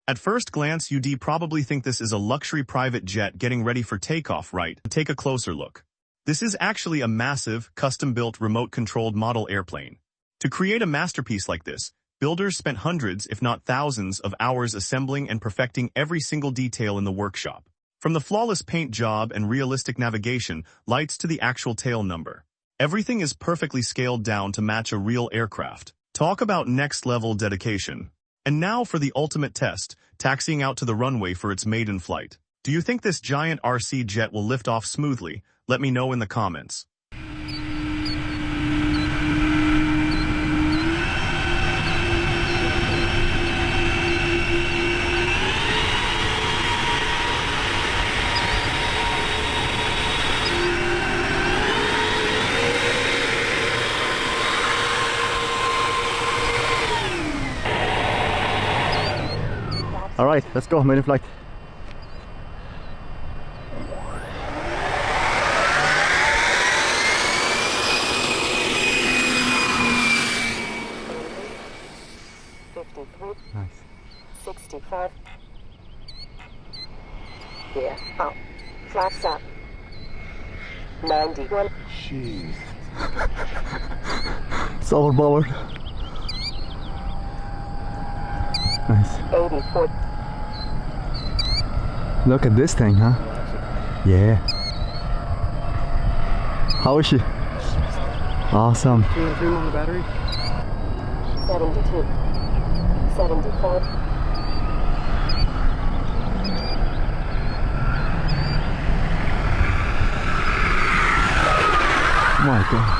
At first glance, you'd probably think this is a luxury private jet getting ready for takeoff, right? Take a closer look. This is actually a massive, custom-built, remote-controlled model airplane. To create a masterpiece like this, builders spent hundreds, if not thousands, of hours assembling and perfecting every single detail in the workshop. From the flawless paint job and realistic navigation, lights to the actual tail number. Everything is perfectly scaled down to match a real aircraft. Talk about next-level dedication. And now for the ultimate test, taxiing out to the runway for its maiden flight. Do you think this giant RC jet will lift off smoothly? Let me know in the comments. All right, let's go, maiden flight. Nice. 65. Yeah, up. Flaps up. 91. Jeez. It's overpowered. Nice. 84. Look at this thing, huh? Yeah. How is she? Awesome. 2 and 2 on the battery. 72. 75. Oh my God.